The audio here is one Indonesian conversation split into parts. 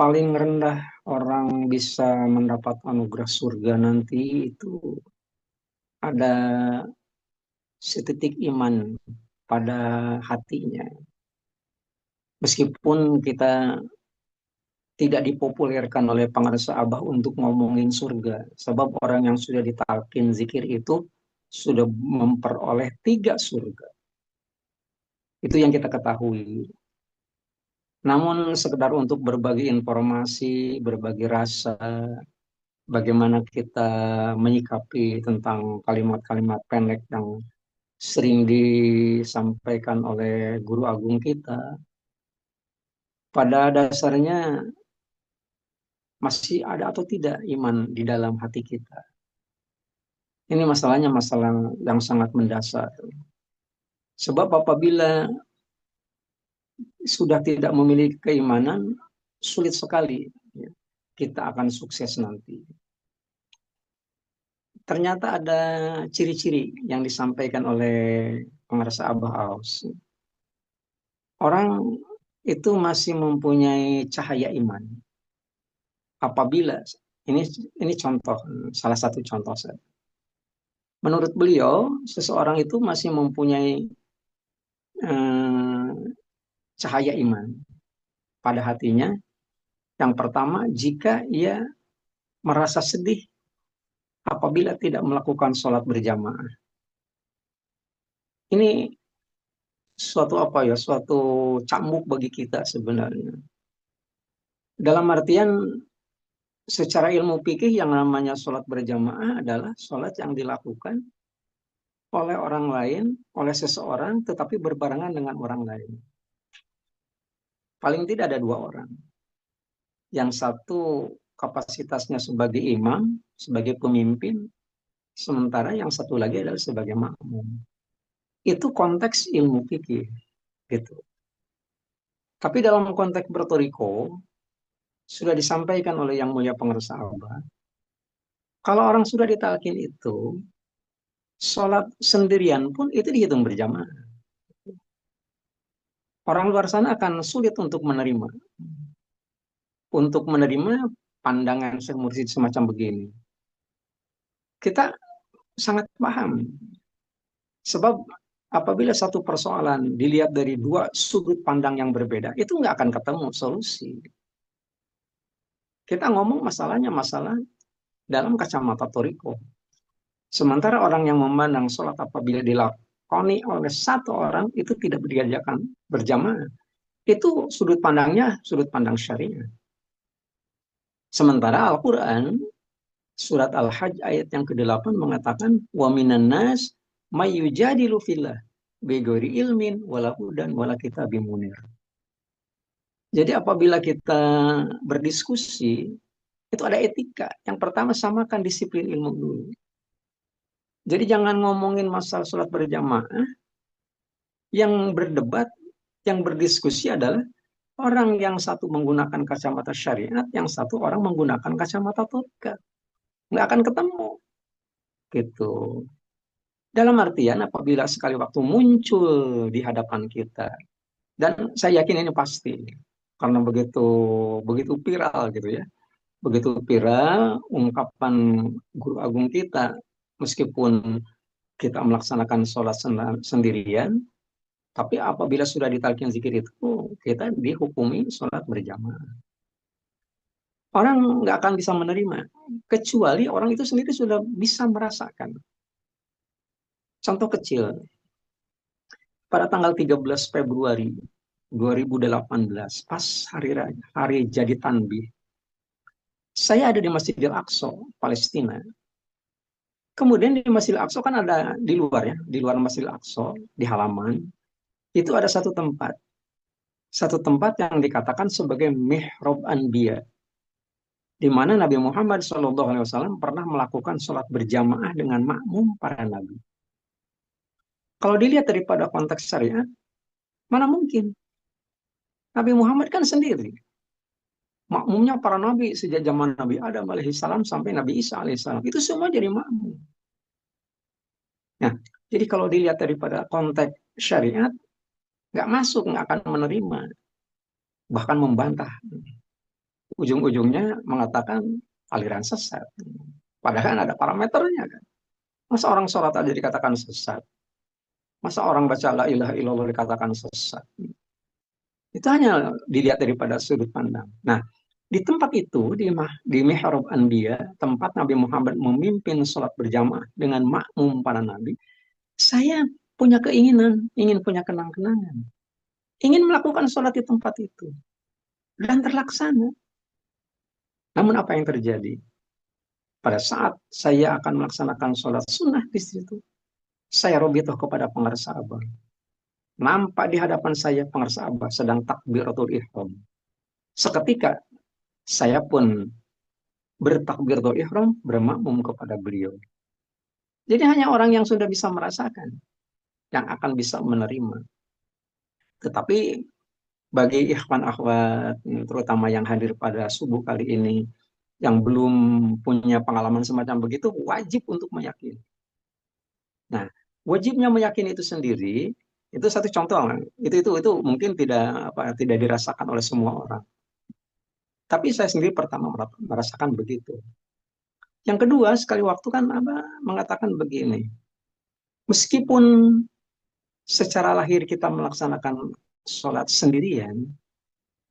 paling rendah orang bisa mendapat anugerah surga nanti itu ada setitik iman pada hatinya. Meskipun kita tidak dipopulerkan oleh pengarsa Abah untuk ngomongin surga. Sebab orang yang sudah ditalkin zikir itu sudah memperoleh 3 surga. Itu yang kita ketahui. Namun sekedar untuk berbagi informasi, berbagi rasa, bagaimana kita menyikapi tentang kalimat-kalimat pendek yang sering disampaikan oleh guru agung kita. Pada dasarnya masih ada atau tidak iman di dalam hati kita. Ini masalahnya masalah yang sangat mendasar. Sebab apabila sudah tidak memiliki keimanan, sulit sekali ya, kita akan sukses nanti. Ternyata ada ciri-ciri yang disampaikan oleh pengarsa Abah Aus. Orang itu masih mempunyai cahaya iman. Apabila ini ini contoh, salah satu contoh saja. Menurut beliau, seseorang itu masih mempunyai eh, cahaya iman pada hatinya. Yang pertama, jika ia merasa sedih apabila tidak melakukan sholat berjamaah. Ini suatu apa ya, suatu cambuk bagi kita sebenarnya. Dalam artian secara ilmu fikih yang namanya sholat berjamaah adalah sholat yang dilakukan oleh orang lain, oleh seseorang, tetapi berbarengan dengan orang lain. Paling tidak ada 2 orang. Yang satu kapasitasnya sebagai imam, sebagai pemimpin, sementara yang satu lagi adalah sebagai makmum. Itu konteks ilmu fikih, gitu. Tapi dalam konteks bertoriko, sudah disampaikan oleh Yang Mulia Pengarsa Abah, kalau orang sudah ditalkin itu, sholat sendirian pun itu dihitung berjamaah. Orang luar sana akan sulit untuk menerima pandangan Syekh Mursyid semacam begini. Kita sangat paham, sebab apabila satu persoalan dilihat dari 2 sudut pandang yang berbeda, itu nggak akan ketemu solusi. Kita ngomong masalahnya masalah dalam kacamata toriko. Sementara orang yang memandang sholat apabila dilakoni oleh satu orang itu tidak dikerjakan berjamaah. Itu sudut pandangnya, sudut pandang syariah. Sementara Al-Quran, surat Al-Hajj ayat yang ke-8 mengatakan, wa minan nas mayyujadilu fillah bighairi ilmin wala hudan wala kitabim munir. Jadi apabila kita berdiskusi, itu ada etika. Yang pertama samakan disiplin ilmu dulu. Jadi jangan ngomongin masalah sholat berjamaah, yang berdebat, yang berdiskusi adalah orang yang satu menggunakan kacamata syariat, yang satu orang menggunakan kacamata torika. Nggak akan ketemu. Gitu. Dalam artian apabila sekali waktu muncul di hadapan kita, dan saya yakin ini pasti, karena begitu begitu viral gitu ya, begitu viral ungkapan guru agung kita, meskipun kita melaksanakan sholat sendirian, tapi apabila sudah ditalkin zikir itu, kita dihukumi sholat berjamaah. Orang nggak akan bisa menerima, kecuali orang itu sendiri sudah bisa merasakan. Contoh kecil, pada tanggal 13 Februari 2018, pas hari jadi Tanbih, saya ada di Masjidil Aqsa, Palestina. Kemudian di Masjidil Aqsa kan ada di luar ya, di luar Masjidil Aqsa, di halaman, itu ada satu tempat yang dikatakan sebagai Mihrab Anbiya, di mana Nabi Muhammad SAW pernah melakukan sholat berjamaah dengan makmum para nabi. Kalau dilihat daripada konteks syariat, mana mungkin? Nabi Muhammad kan sendiri. Makmumnya para nabi sejak zaman Nabi Adam alaihissalam sampai Nabi Isa alaihissalam. Itu semua jadi makmum. Nah, jadi kalau dilihat daripada konteks syariat, nggak masuk, nggak akan menerima, bahkan membantah. ujung-ujungnya mengatakan aliran sesat. Padahal ada parameternya kan. Masa orang sholat aja dikatakan sesat? Masa orang baca la ilaha illallah dikatakan sesat? Itu hanya dilihat daripada sudut pandang. Nah, di tempat itu, di Mihrab Anbiya, tempat Nabi Muhammad memimpin sholat berjamaah dengan makmum para nabi, saya punya keinginan, ingin punya kenang-kenangan. Ingin melakukan sholat di tempat itu. Dan terlaksana. Namun apa yang terjadi? Pada saat saya akan melaksanakan sholat sunnah di situ, saya robitoh kepada pengarsa abah. Nampak di hadapan saya pengarsa abah sedang takbiratul ihram. Seketika saya pun bertakbiratul ihram bermakmum kepada beliau. Jadi hanya orang yang sudah bisa merasakan yang akan bisa menerima. Tetapi bagi ikhwan akhwat, terutama yang hadir pada subuh kali ini, yang belum punya pengalaman semacam begitu, wajib untuk meyakini. Nah, wajibnya meyakini itu sendiri, itu satu contoh. Itu mungkin tidak dirasakan oleh semua orang. Tapi saya sendiri pertama merasakan begitu. Yang kedua, sekali waktu kan Abah mengatakan begini, meskipun secara lahir kita melaksanakan sholat sendirian,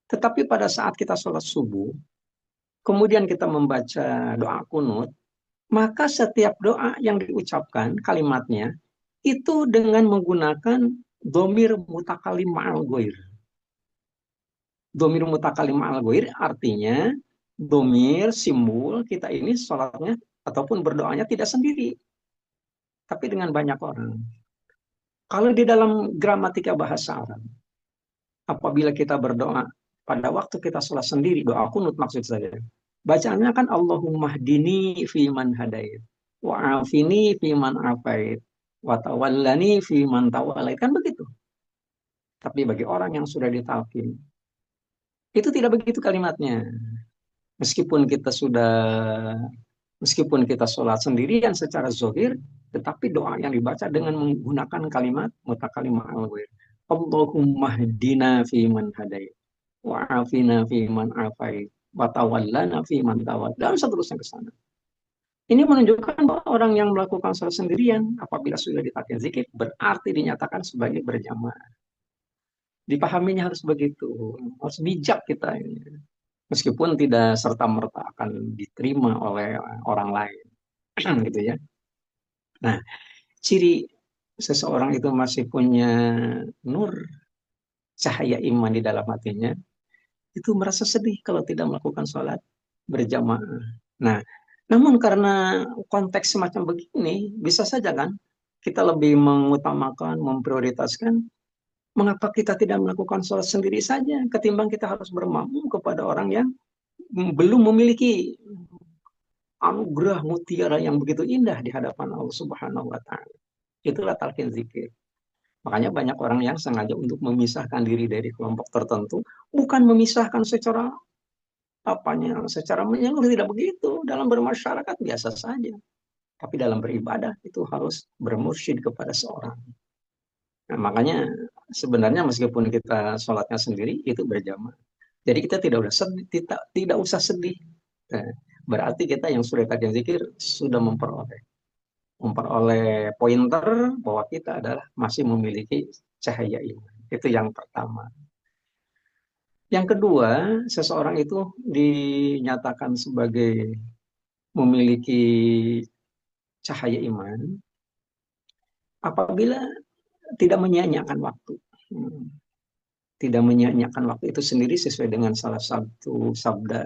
tetapi pada saat kita sholat subuh, kemudian kita membaca doa kunut, maka setiap doa yang diucapkan kalimatnya itu dengan menggunakan domir mutakalim ma'al goir. Domir mutakalim ma'al goir artinya domir simbol kita ini sholatnya ataupun berdoanya tidak sendiri, tapi dengan banyak orang. Kalau di dalam gramatika bahasa Arab, apabila kita berdoa pada waktu kita sholat sendiri, doa kunut maksud saya, bacaannya kan Allahumma hdini fi man hadait, wa afini fi man afait, wa tawallani fi man tawallait, kan begitu. Tapi bagi orang yang sudah ditalkin, itu tidak begitu kalimatnya. Meskipun kita sudah, meskipun kita sholat sendirian secara zohir, tetapi doa yang dibaca dengan menggunakan kalimat mutakalim ma'al-wir. Allahumma hdina fi man hadait, wa afina fi man afait, wa tawallana fi man tawal. Dan seterusnya ke sana. Ini menunjukkan bahwa orang yang melakukan sholat sendirian, apabila sudah ditakdir zikir, berarti dinyatakan sebagai berjamaah. Dipahaminya harus begitu, harus bijak kita ini. Meskipun tidak serta-merta akan diterima oleh orang lain. Gitu ya. Nah, ciri seseorang itu masih punya nur, cahaya iman di dalam hatinya, itu merasa sedih kalau tidak melakukan sholat berjamaah. Nah, namun karena konteks semacam begini, bisa saja kan kita lebih mengutamakan, memprioritaskan, mengapa kita tidak melakukan sholat sendiri saja, ketimbang kita harus bermakmum kepada orang yang belum memiliki anugerah mutiara yang begitu indah di hadapan Allah Subhanahu wa taala. Itulah talqin zikir. Makanya banyak orang yang sengaja untuk memisahkan diri dari kelompok tertentu, bukan memisahkan secara apanya, secara menyeluruh, tidak begitu. Dalam bermasyarakat biasa saja. Tapi dalam beribadah itu harus bermursyid kepada seorang. Nah, makanya sebenarnya meskipun kita sholatnya sendiri itu berjamaah. Jadi kita tidak usah sedih. Nah, berarti kita yang sudah kajian zikir sudah memperoleh pointer bahwa kita adalah masih memiliki cahaya iman. Itu yang pertama. Yang kedua, seseorang itu dinyatakan sebagai memiliki cahaya iman apabila tidak menyia-nyiakan waktu. Tidak menyia-nyiakan waktu itu sendiri sesuai dengan salah satu sabda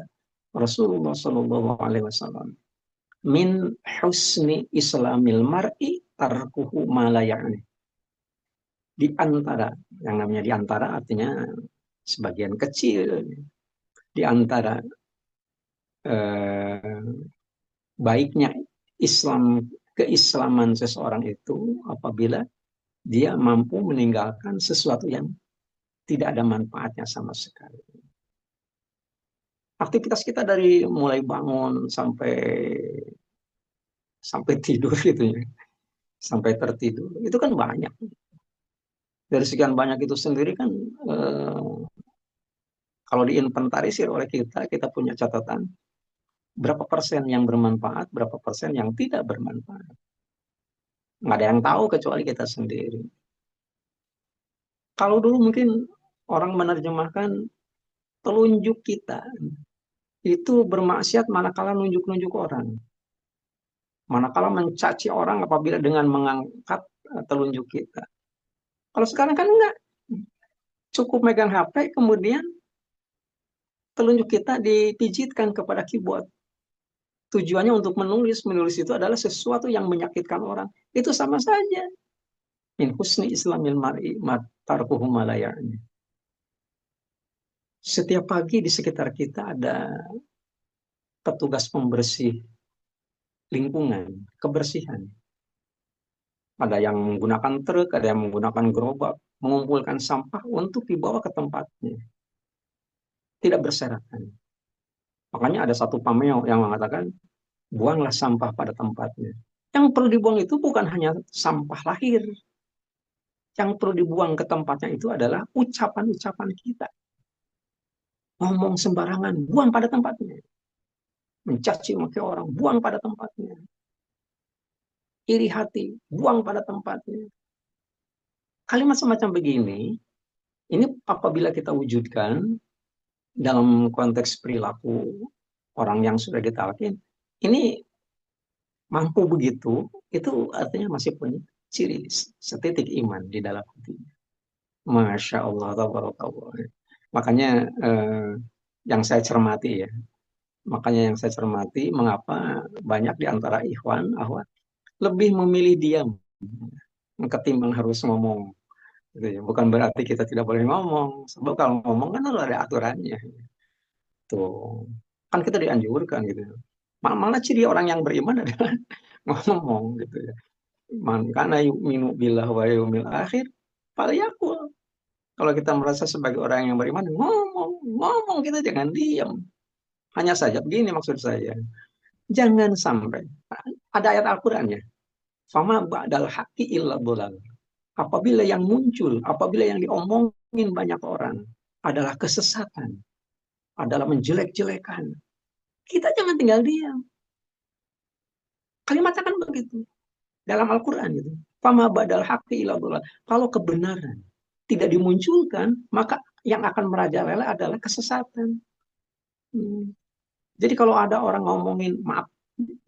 Rasulullah Shallallahu Alaihi Wasallam. Min husni islamil mar'i tarkuhu malayani. Di antara, yang namanya di antara artinya sebagian kecil, di antara eh, baiknya keislaman seseorang itu apabila dia mampu meninggalkan sesuatu yang tidak ada manfaatnya sama sekali. Aktivitas kita dari mulai bangun sampai tidur gitu ya, sampai tertidur itu kan banyak. Dari sekian banyak itu sendiri kan Kalau diinventarisir oleh kita, kita punya catatan berapa persen yang bermanfaat, berapa persen yang tidak bermanfaat. Nggak ada yang tahu kecuali kita sendiri. Kalau dulu mungkin orang menerjemahkan telunjuk kita itu bermaksiat manakala nunjuk-nunjuk orang. Manakala mencaci orang apabila dengan mengangkat telunjuk kita. Kalau sekarang kan enggak. Cukup megang HP, kemudian telunjuk kita dipijitkan kepada keyboard. Tujuannya untuk menulis. Menulis itu adalah sesuatu yang menyakitkan orang. Itu sama saja. Min husni islamil mar'i tarkuhu malayani. Setiap pagi di sekitar kita ada petugas pembersih lingkungan, kebersihan. Ada yang menggunakan truk, ada yang menggunakan gerobak, mengumpulkan sampah untuk dibawa ke tempatnya. Tidak berserakan. Makanya ada satu pameo yang mengatakan, buanglah sampah pada tempatnya. Yang perlu dibuang itu bukan hanya sampah lahir. Yang perlu dibuang ke tempatnya itu adalah ucapan-ucapan kita. Ngomong sembarangan, buang pada tempatnya. Mencaci maki orang, buang pada tempatnya. Iri hati, buang pada tempatnya. Kalimat semacam begini, ini apabila kita wujudkan dalam konteks perilaku orang yang sudah ditalkin, ini mampu begitu, itu artinya masih punya ciri setitik iman di dalam hati. Masya Allah, tabarakallah. Makanya yang saya cermati ya, makanya yang saya cermati, mengapa banyak di antara ikhwan, ahwat, lebih memilih diam ketimbang harus ngomong. Gitu ya. Bukan berarti kita tidak boleh ngomong, sebab kalau ngomong kan harus ada aturannya. Tuh, kan kita dianjurkan gitu. Malah ciri orang yang beriman adalah ngomong gitu ya. Man kana yu'minu billah wa yaumil akhir falyaqul. Kalau kita merasa sebagai orang yang beriman, ngomong, ngomong, kita jangan diam. Hanya saja begini maksud saya. Jangan sampai ada ayat Al-Qur'annya. Fama ba'dal haqqi illa dhalal. Apabila yang muncul, apabila yang diomongin banyak orang adalah kesesatan, adalah menjelek-jelekan, kita jangan tinggal diam. Kalimatnya kan begitu. Dalam Al-Quran gitu. Fama badal haqqi ila dhalal. Kalau kebenaran tidak dimunculkan, maka yang akan merajalela adalah kesesatan. Hmm. Jadi kalau ada orang ngomongin, maaf,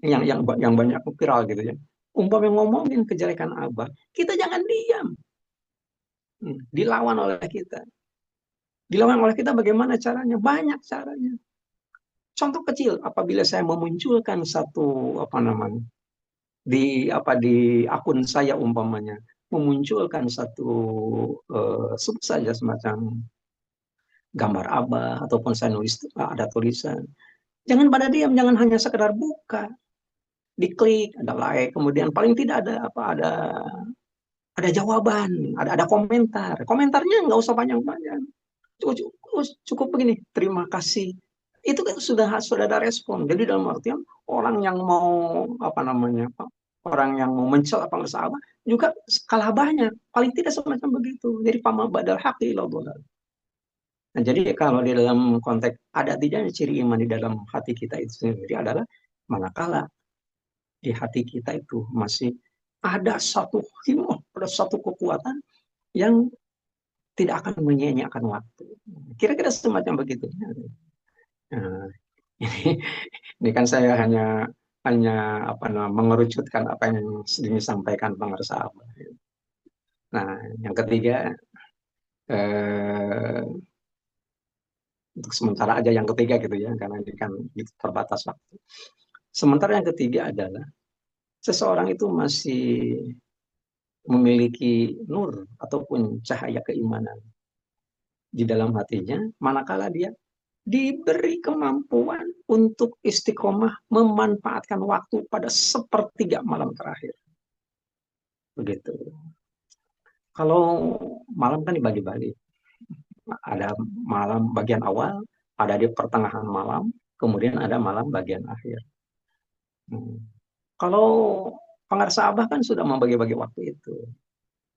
yang banyak viral gitu ya. Umpamanya ngomongin kejelekan Abah, kita jangan diam. Dilawan oleh kita. Dilawan oleh kita bagaimana caranya? Banyak caranya. Contoh kecil, apabila saya memunculkan satu apa namanya di akun saya umpamanya memunculkan satu sebut saja semacam gambar abah ataupun saya nulis ada tulisan, jangan pada diam, jangan hanya sekedar buka, diklik, ada like, kemudian paling tidak ada jawaban, ada komentar, komentarnya nggak usah panjang-panjang, cukup begini, terima kasih, itu kan sudah ada respon. Jadi dalam artian orang yang mau apa namanya orang yang mau mencela pengusaha juga kalah banyak, paling tidak semacam begitu. Jadi fama badal haqi ila dhalal. Nah, jadi kalau di dalam konteks ada tidaknya ciri iman di dalam hati kita itu sendiri adalah manakala di hati kita itu masih ada satu himah, ada satu kekuatan yang tidak akan menyia-nyiakan waktu. Kira-kira semacam begitu. Nah, ini kan saya hanya apa namanya mengerucutkan apa yang disampaikan Bang Resah. Nah, yang ketiga eh, untuk sementara aja yang ketiga gitu ya, karena ini kan terbatas waktu. Sementara yang ketiga adalah seseorang itu masih memiliki nur ataupun cahaya keimanan di dalam hatinya, manakala dia diberi kemampuan untuk istiqomah memanfaatkan waktu pada sepertiga malam terakhir. Begitu. Kalau malam kan dibagi-bagi. Ada malam bagian awal, ada di pertengahan malam, kemudian ada malam bagian akhir. Hmm. Kalau pengarsa Abah kan sudah membagi-bagi waktu itu.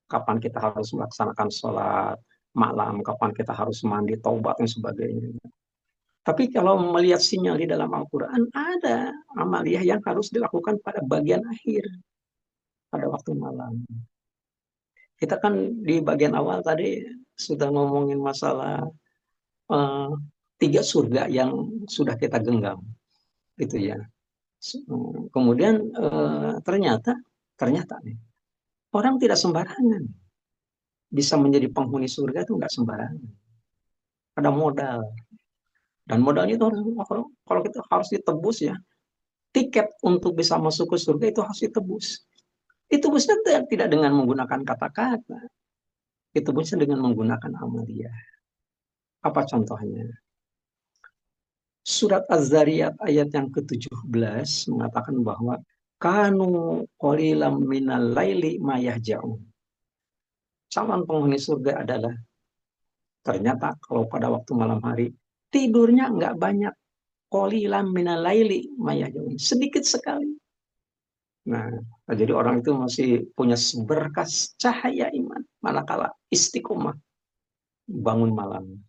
Kapan kita harus melaksanakan sholat, malam, kapan kita harus mandi, taubat dan sebagainya. Tapi kalau melihat sinyal di dalam Al-Quran, ada amaliyah yang harus dilakukan pada bagian akhir, pada waktu malam. Kita kan di bagian awal tadi sudah ngomongin masalah uh, 3 surga yang sudah kita genggam, gitu ya. Kemudian ternyata nih, orang tidak sembarangan bisa menjadi penghuni surga itu nggak sembarangan. Ada modal, dan modalnya itu harus, kalau kita harus ditebus ya, tiket untuk bisa masuk ke surga itu harus ditebus. Itu bisa tidak dengan menggunakan kata-kata, itu bisa dengan menggunakan amalia. Apa contohnya? Surat Az-Zariyat ayat yang ke-17 mengatakan bahwa kanu qalilam minal laili ma yahja'un. Calon penghuni surga adalah ternyata kalau pada waktu malam hari tidurnya nggak banyak. Qalilam minal laili ma yahja'un. Sedikit sekali. Nah, jadi orang itu masih punya seberkas cahaya iman manakala istiqomah bangun malam,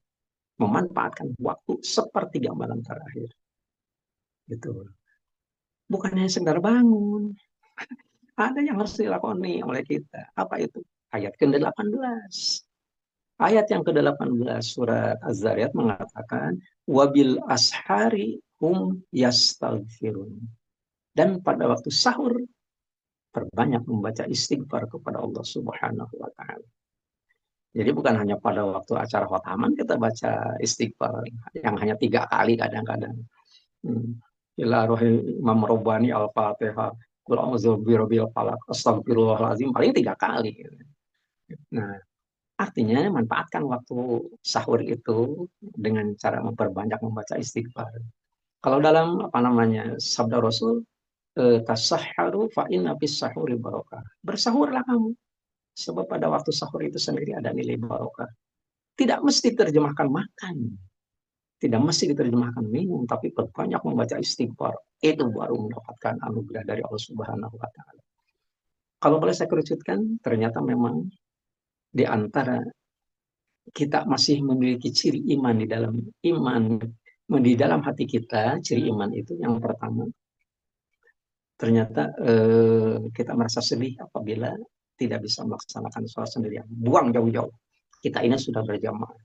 memanfaatkan waktu sepertiga malam terakhir. Gitu. Bukan hanya sekedar bangun, ada yang harus dilakoni oleh kita. Apa itu? Ayat ke-18. Ayat yang ke-18 surat Az-Zariyat mengatakan, wabil ashari hum yastaghfirun. Dan pada waktu sahur, perbanyak membaca istighfar kepada Allah Subhanahu wa Ta'ala. Jadi bukan hanya pada waktu acara khotaman kita baca istighfar yang hanya 3 kali kadang-kadang. Ila rohi Imam Rabbani Al-Fatihah. Qul a'udzu birabbil falaq. Astagfirullahalazim paling 3 kali. Nah, artinya manfaatkan waktu sahur itu dengan cara memperbanyak membaca istighfar. Kalau dalam apa namanya sabda Rasul, tasahharu fa inna fis sahuri barokah. Bersahurlah kamu, sebab pada waktu sahur itu sendiri ada nilai barokah. Tidak mesti terjemahkan makan, tidak mesti diterjemahkan minum, tapi perbanyak membaca istighfar. Itu baru mendapatkan anugerah dari Allah Subhanahu wa Ta'ala. Kalau boleh saya kerucutkan, ternyata memang di antara kita masih memiliki ciri iman di dalam hati kita, ciri iman itu yang pertama, ternyata kita merasa sedih apabila tidak bisa melaksanakan sholat sendirian. Buang jauh-jauh. Kita ini sudah berjamaah.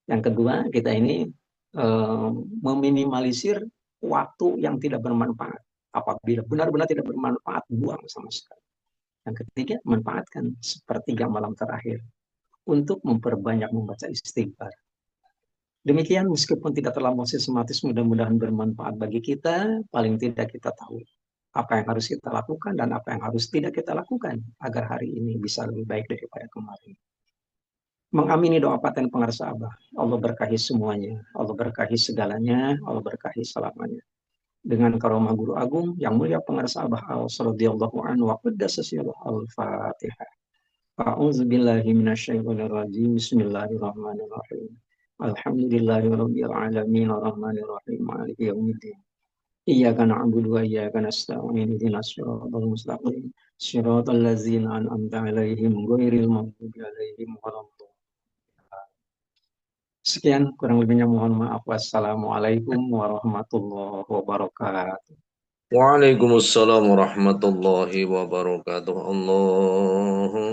Yang kedua, kita ini meminimalisir waktu yang tidak bermanfaat. Apabila benar-benar tidak bermanfaat, buang sama sekali. Yang ketiga, manfaatkan sepertiga malam terakhir untuk memperbanyak membaca istighfar. Demikian, meskipun tidak terlalu sistematis, mudah-mudahan bermanfaat bagi kita. Paling tidak kita tahu apa yang harus kita lakukan dan apa yang harus tidak kita lakukan agar hari ini bisa lebih baik daripada kemarin. Mengamini doa paten pengarsa Abah. Allah berkahi semuanya. Allah berkahi segalanya. Allah berkahi selamanya. Dengan karomah guru agung yang mulia pengarsa Abah radhiyallahu anhu wa qaddasa al-Fatihah. A'udzu billahi minasyaitonir rajim. Bismillahirrahmanirrahim. Alhamdulillahirabbil alamin arrahmanir rahim maliki yaumiddin. Iyyaka na'budu wa iyyaka nasta'in ihdinas siratal mustaqim. Siratal ladzina an'amta 'alaihim ghairil maghdubi 'alaihim waladdallin. Sekian kurang lebihnya mohon maaf. Wassalamualaikum warahmatullahi wabarakatuh. Waalaikumsalam warahmatullahi wabarakatuh. Allahumma